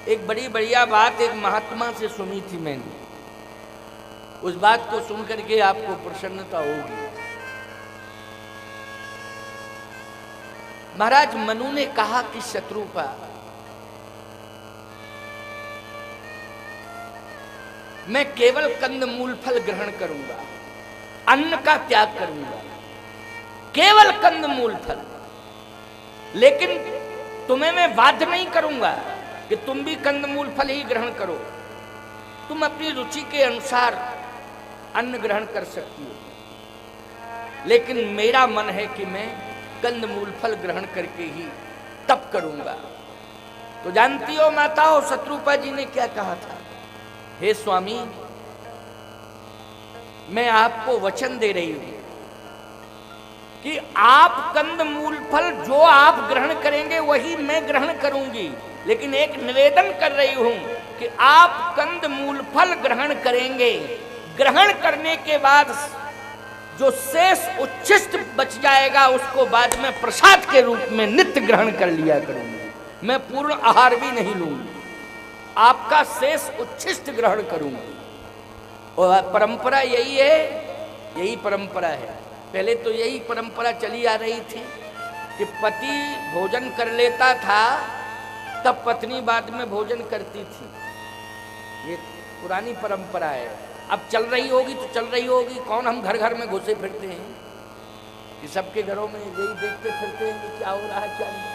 एक बड़ी बढ़िया बात एक महात्मा से सुनी थी मैंने, उस बात को सुन करके आपको प्रसन्नता होगी। महाराज मनु ने कहा कि शत्रुपा, मैं केवल कंदमूल फल ग्रहण करूंगा, अन्न का त्याग करूंगा, केवल कंदमूल फल। लेकिन तुम्हें मैं बाध्य नहीं करूंगा कि तुम भी कंदमूल फल ही ग्रहण करो, तुम अपनी रुचि के अनुसार अन्न ग्रहण कर सकती हो। लेकिन मेरा मन है कि मैं कंदमूल फल ग्रहण करके ही तप करूंगा। तो जानती हो माताओं, शत्रुपा जी ने क्या कहा था? हे स्वामी, मैं आपको वचन दे रही हूं कि आप कंदमूल फल जो आप ग्रहण करेंगे वही मैं ग्रहण करूंगी। लेकिन एक निवेदन कर रही हूं कि आप कंदमूल फल ग्रहण करेंगे, ग्रहण करने के बाद जो शेष उच्छिष्ट बच जाएगा उसको बाद में प्रसाद के रूप में नित्य ग्रहण कर लिया करूंगी। मैं पूर्ण आहार भी नहीं लूंगी, आपका शेष उच्छिष्ट ग्रहण करूंगी। और परंपरा यही है, यही परंपरा है। पहले तो यही परंपरा चली आ रही थी कि पति भोजन कर लेता था, तब पत्नी बाद में भोजन करती थी। ये पुरानी परंपरा है। अब चल रही होगी तो चल रही होगी, कौन हम घर घर में घुसे फिरते हैं कि सबके घरों में यही देखते फिरते हैं कि क्या हो रहा है क्या नहीं।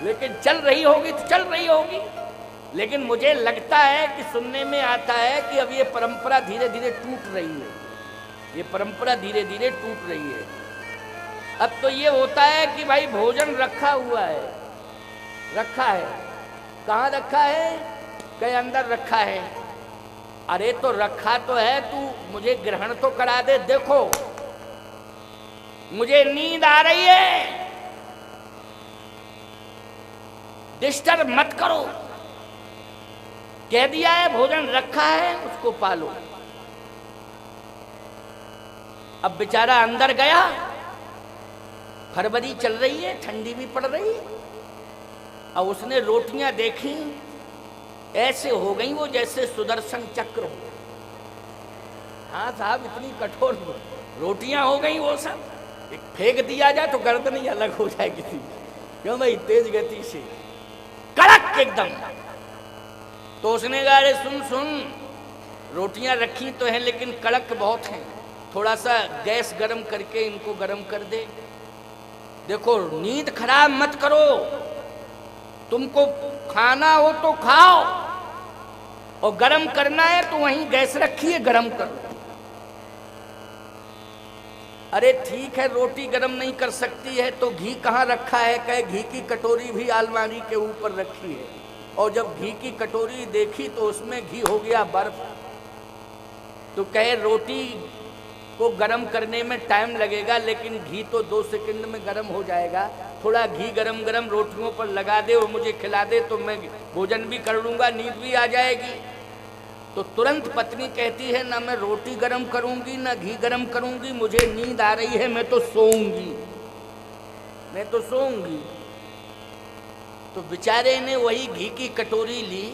लेकिन चल रही होगी तो चल रही होगी। लेकिन मुझे लगता है कि सुनने में आता है कि अब ये परंपरा धीरे धीरे टूट रही है, ये परंपरा धीरे धीरे टूट रही है। अब तो ये होता है कि भाई भोजन रखा हुआ है, रखा है, कहाँ रखा है? कहीं अंदर रखा है। अरे तो रखा तो है, तू मुझे ग्रहण तो करा दे। देखो मुझे नींद आ रही है, डिस्टर्ब मत करो। कह दिया है भोजन रखा है, उसको पालो। अब बेचारा अंदर गया, फरवरी चल रही है, ठंडी भी पड़ रही है। अब उसने रोटियां देखी, ऐसे हो गई वो जैसे सुदर्शन चक्र हो। हाँ साहब, इतनी कठोर रोटियां हो गई वो सब। एक फेंक दिया जाए तो गर्दन ही अलग हो जाए किसी, क्यों भाई, तेज गति से कड़क एकदम। तो उसने कहा अरे सुन सुन, रोटियां रखी तो हैं लेकिन कड़क बहुत हैं, थोड़ा सा गैस गरम करके इनको गरम कर दे। देखो नींद खराब मत करो, तुमको खाना हो तो खाओ, और गरम करना है तो वहीं गैस रखी है, गरम करो। अरे ठीक है, रोटी गरम नहीं कर सकती है तो घी कहाँ रखा है? कहे घी की कटोरी भी अलमारी के ऊपर रखी है। और जब घी की कटोरी देखी तो उसमें घी हो गया बर्फ। तो कहे रोटी को गरम करने में टाइम लगेगा, लेकिन घी तो 2 सेकंड में गरम हो जाएगा। थोड़ा घी गरम गरम रोटियों पर लगा दे और मुझे खिला दे तो मैं भोजन भी कर लूँगा, नींद भी आ जाएगी। तो तुरंत पत्नी कहती है ना मैं रोटी गरम करूँगी ना घी गरम करूँगी, मुझे नींद आ रही है, मैं तो सोऊंगी, मैं तो सोऊंगी। तो बेचारे ने वही घी की कटोरी ली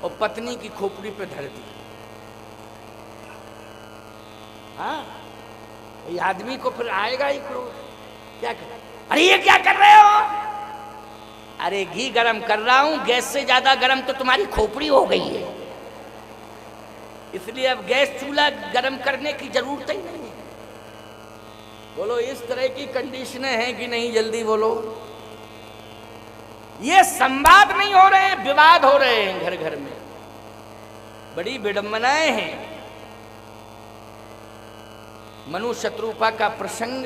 और पत्नी की खोपड़ी पे धर दी। हाँ, ये आदमी को फिर आएगा ही क्रोध, क्या कर, अरे ये क्या कर रहे हो? अरे घी गरम कर रहा हूं, गैस से ज्यादा गरम तो तुम्हारी खोपड़ी हो गई है, इसलिए अब गैस चूल्हा गरम करने की जरूरत ही नहीं है। बोलो इस तरह की कंडीशनें हैं कि नहीं? जल्दी बोलो। ये संवाद नहीं हो रहे हैं, विवाद हो रहे हैं घर घर में, बड़ी विडंबनाएं हैं। मनु शत्रुपा का प्रसंग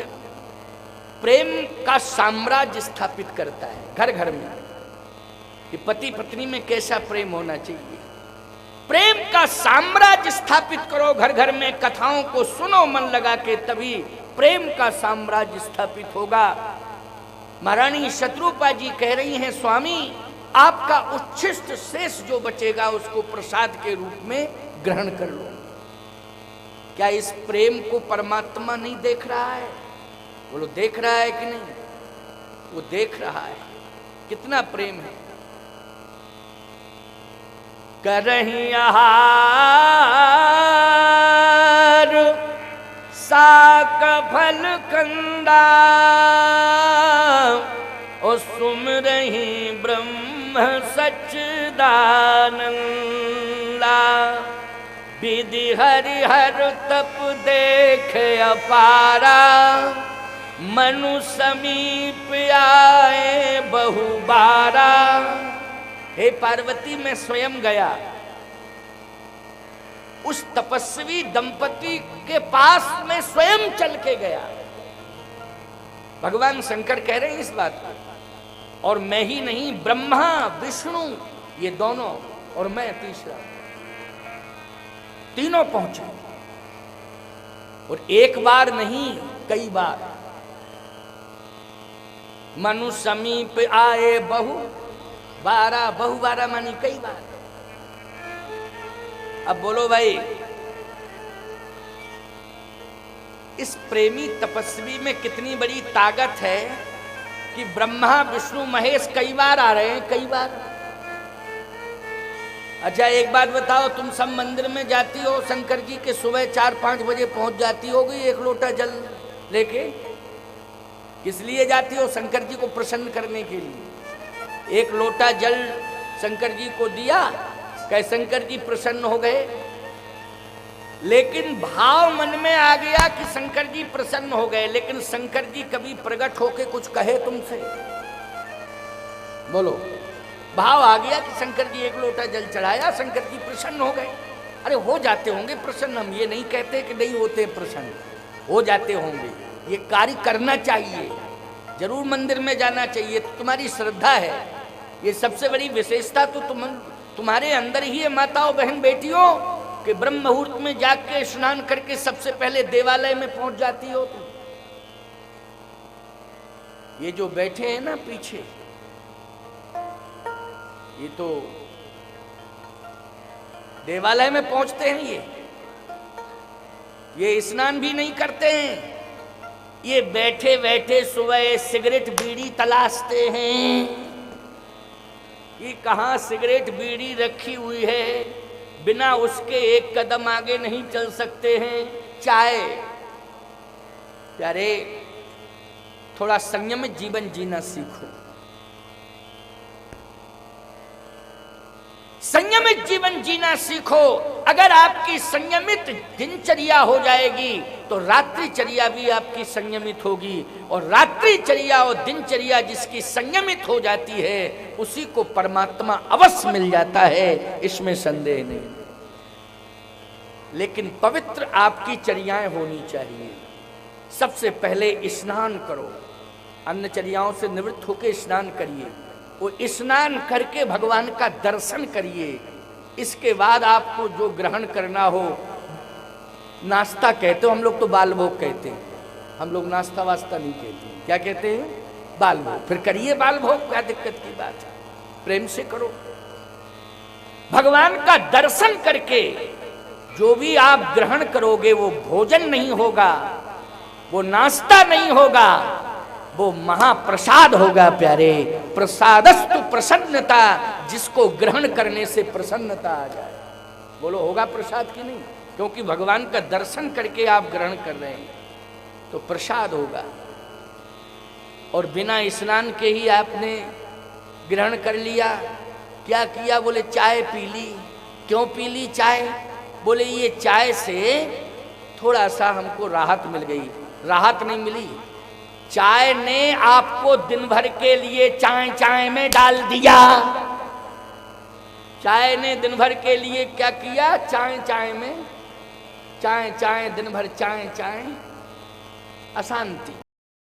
प्रेम का साम्राज्य स्थापित करता है घर घर में, कि पति पत्नी में कैसा प्रेम होना चाहिए। प्रेम का साम्राज्य स्थापित करो घर घर में, कथाओं को सुनो मन लगा के, तभी प्रेम का साम्राज्य स्थापित होगा। महारानी शत्रुपा जी कह रही हैं स्वामी, आपका उच्छिष्ट शेष जो बचेगा उसको प्रसाद के रूप में ग्रहण कर लो। क्या इस प्रेम को परमात्मा नहीं देख रहा है? बोलो देख रहा है कि नहीं? वो देख रहा है। कितना प्रेम है। करही आहार साक फल कंदा, और सुमरहि ब्रह्म सच्चिदानंदा। विधि हरिहर तप देख अपारा, मनु समीप आए बहुबारा। हे पार्वती, मैं स्वयं गया उस तपस्वी दंपति के पास, मैं स्वयं चल के गया। भगवान शंकर कह रहे हैं इस बात को। और मैं ही नहीं, ब्रह्मा विष्णु ये दोनों, और मैं तीसरा, तीनों पहुंचे। और एक बार नहीं, कई बार। मनु समीप आए बहु बारा मानी कई बार। अब बोलो भाई, इस प्रेमी तपस्वी में कितनी बड़ी ताकत है कि ब्रह्मा विष्णु महेश कई बार आ रहे हैं, कई बार। अच्छा एक बात बताओ, तुम सब मंदिर में जाती हो, शंकर जी के सुबह 4-5 बजे पहुंच जाती होगी एक लोटा जल लेके। किस लिए जाती हो? शंकर जी को प्रसन्न करने के लिए। एक लोटा जल शंकर जी को दिया, कहे शंकर जी प्रसन्न हो गए। लेकिन भाव मन में आ गया कि शंकर जी प्रसन्न हो गए, लेकिन शंकर जी कभी प्रकट होके कुछ कहे तुमसे? बोलो। भाव आ गया कि शंकर जी एक लोटा जल चढ़ाया, शंकर जी प्रसन्न हो गए। अरे हो जाते होंगे प्रसन्न, हम ये नहीं कहते कि नहीं होते प्रसन्न, हो जाते होंगे। ये कार्य करना चाहिए, जरूर मंदिर में जाना चाहिए, तो तुम्हारी श्रद्धा है। ये सबसे बड़ी विशेषता तो तुम्हारे अंदर ही है माताओं बहन बेटियों, कि ब्रह्म मुहूर्त में जाके स्नान करके सबसे पहले देवालय में पहुंच जाती हो तुम। ये जो बैठे हैं ना पीछे, ये तो देवालय में पहुंचते हैं। ये स्नान भी नहीं करते हैं, ये बैठे बैठे सुबह सिगरेट बीड़ी तलाशते हैं कि कहां सिगरेट बीड़ी रखी हुई है, बिना उसके एक कदम आगे नहीं चल सकते हैं। चाय, प्यारे थोड़ा संयमित जीवन जीना सीखो। संयमित जीवन जीना सीखो। अगर आपकी संयमित दिनचर्या हो जाएगी तो रात्रिचर्या भी आपकी संयमित होगी, और रात्रिचर्या और दिनचर्या जिसकी संयमित हो जाती है उसी को परमात्मा अवश्य मिल जाता है, इसमें संदेह नहीं। लेकिन पवित्र आपकी चर्याएं होनी चाहिए। सबसे पहले स्नान करो, अन्य चर्याओं से निवृत्त होकर स्नान करिए, वो स्नान करके भगवान का दर्शन करिए। इसके बाद आपको जो ग्रहण करना हो, नाश्ता कहते हो, हम लोग तो बाल भोग कहते हैं, हम लोग नाश्ता वास्ता नहीं कहते। क्या कहते हैं? बाल भोग। फिर करिए बाल भोग, क्या दिक्कत की बात है, प्रेम से करो। भगवान का दर्शन करके जो भी आप ग्रहण करोगे वो भोजन नहीं होगा, वो नाश्ता नहीं होगा, वो महाप्रसाद होगा। प्यारे, प्रसादस्तु प्रसन्नता, जिसको ग्रहण करने से प्रसन्नता आ जाए। बोलो होगा प्रसाद की नहीं? क्योंकि भगवान का दर्शन करके आप ग्रहण कर रहे हैं तो प्रसाद होगा। और बिना स्नान के ही आपने ग्रहण कर लिया। क्या किया? बोले चाय पी ली। क्यों पी ली चाय? बोले ये चाय से थोड़ा सा हमको राहत मिल गई। राहत नहीं मिली, चाय ने आपको दिन भर के लिए चाय चाय में डाल दिया। चाय ने दिन भर के लिए क्या किया? चाय चाय में, चाय चाय दिन भर चाय चाय, अशांति।